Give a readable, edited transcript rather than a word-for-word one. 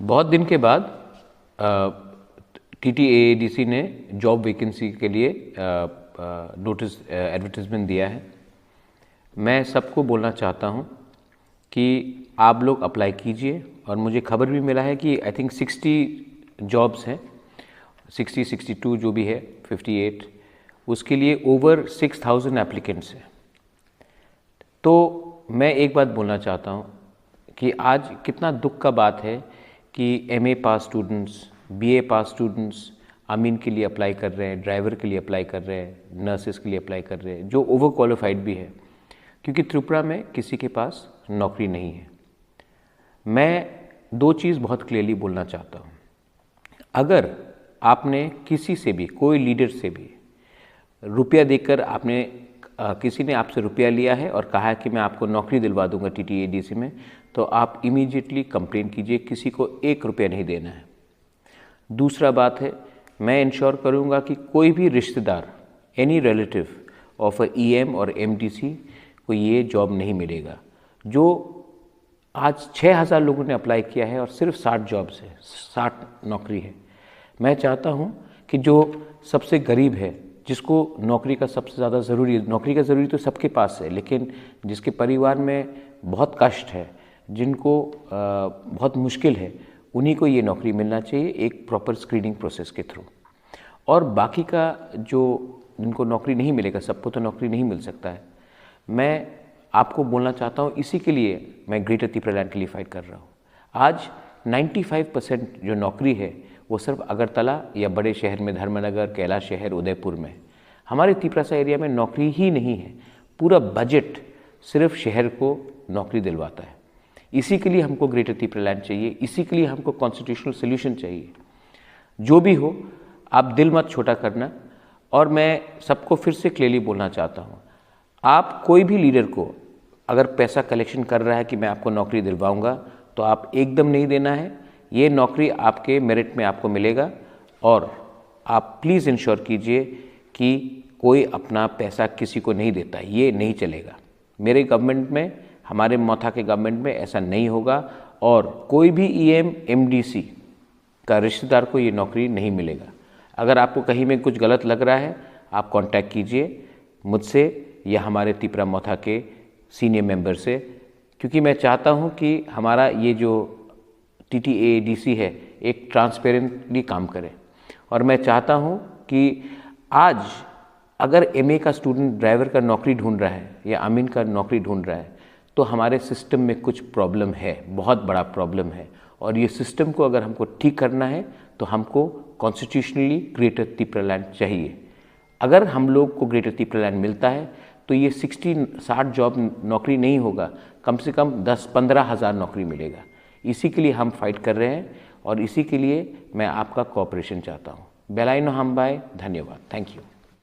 बहुत दिन के बाद TTAADC ने जॉब वैकेंसी के लिए नोटिस एडवर्टाइजमेंट दिया है। मैं सबको बोलना चाहता हूं कि आप लोग अप्लाई कीजिए और मुझे खबर भी मिला है कि आई थिंक 60 जॉब्स हैं, 62 जो भी है, 58, उसके लिए ओवर 6000 एप्लीकेंट्स हैं। तो मैं एक बात बोलना चाहता हूं कि आज कितना दुख का बात है कि MA पास स्टूडेंट्स, BA पास स्टूडेंट्स अमीन के लिए अप्लाई कर रहे हैं, ड्राइवर के लिए अप्लाई कर रहे हैं, नर्सेस के लिए अप्लाई कर रहे हैं, जो ओवर क्वालिफाइड भी है, क्योंकि त्रिपुरा में किसी के पास नौकरी नहीं है। मैं दो चीज़ बहुत क्लियरली बोलना चाहता हूँ। अगर आपने किसी से भी, कोई लीडर से भी रुपया देकर किसी ने आपसे रुपया लिया है और कहा है कि मैं आपको नौकरी दिलवा दूंगा TTAADC में, तो आप इमीडिएटली कंप्लेंट कीजिए, किसी को 1 रुपया नहीं देना है। दूसरा बात है, मैं इंश्योर करूंगा कि कोई भी रिश्तेदार, एनी रिलेटिव ऑफ EM और MDC को ये जॉब नहीं मिलेगा। जो आज 6000 लोगों ने अप्लाई किया है और सिर्फ 60 जॉब्स है, 60 नौकरी है। मैं चाहता हूं कि जो सबसे गरीब है, जिसको नौकरी का सबसे ज़्यादा ज़रूरी है, नौकरी का ज़रूरी तो सबके पास है, लेकिन जिसके परिवार में बहुत कष्ट है, जिनको बहुत मुश्किल है, उन्हीं को ये नौकरी मिलना चाहिए एक प्रॉपर स्क्रीनिंग प्रोसेस के थ्रू। और बाकी का जो जिनको नौकरी नहीं मिलेगा, सबको तो नौकरी नहीं मिल सकता है। मैं आपको बोलना चाहता हूँ, इसी के लिए मैं ग्रेटर त्रिपुरा लैंड के लिए फाइट कर रहा हूँ। आज 95% जो नौकरी है वो सिर्फ अगरतला या बड़े शहर में, धर्मनगर, कैलाश शहर, उदयपुर में। हमारे त्रिपुरा एरिया में नौकरी ही नहीं है। पूरा बजट सिर्फ शहर को नौकरी दिलवाता है। इसी के लिए हमको ग्रेटर त्रिपुरा लैंड चाहिए, इसी के लिए हमको कॉन्स्टिट्यूशनल सोल्यूशन चाहिए। जो भी हो, आप दिल मत छोटा करना। और मैं सबको फिर से क्लियरली बोलना चाहता हूँ, आप कोई भी लीडर को अगर पैसा कलेक्शन कर रहा है कि मैं आपको नौकरी दिलवाऊंगा, तो आप एकदम नहीं देना है। ये नौकरी आपके मेरिट में आपको मिलेगा। और आप प्लीज़ इंश्योर कीजिए कि कोई अपना पैसा किसी को नहीं देता, ये नहीं चलेगा। मेरे गवर्नमेंट में, हमारे मौथा के गवर्नमेंट में ऐसा नहीं होगा। और कोई भी EM MDC का रिश्तेदार को ये नौकरी नहीं मिलेगा। अगर आपको कहीं में कुछ गलत लग रहा है, आप कांटेक्ट कीजिए मुझसे या हमारे त्रिपुरा मौथा के सीनियर मेंबर से, क्योंकि मैं चाहता हूँ कि हमारा ये जो TTAADC है एक ट्रांसपेरेंटली काम करे। और मैं चाहता हूँ कि आज अगर MA का स्टूडेंट ड्राइवर का नौकरी ढूंढ रहा है या अमीन का नौकरी ढूंढ रहा है, तो हमारे सिस्टम में कुछ प्रॉब्लम है, बहुत बड़ा प्रॉब्लम है। और ये सिस्टम को अगर हमको ठीक करना है तो हमको कॉन्स्टिट्यूशनली ग्रेटर त्रिपुरा लैंड चाहिए। अगर हम लोग को ग्रेटर त्रिपुरा लैंड मिलता है तो ये 60 जॉब नौकरी नहीं होगा, कम से कम 10-15 हज़ार नौकरी मिलेगा। इसी के लिए हम फाइट कर रहे हैं और इसी के लिए मैं आपका कोऑपरेशन चाहता हूँ। बेलाइनो हम बाय, धन्यवाद, थैंक यू।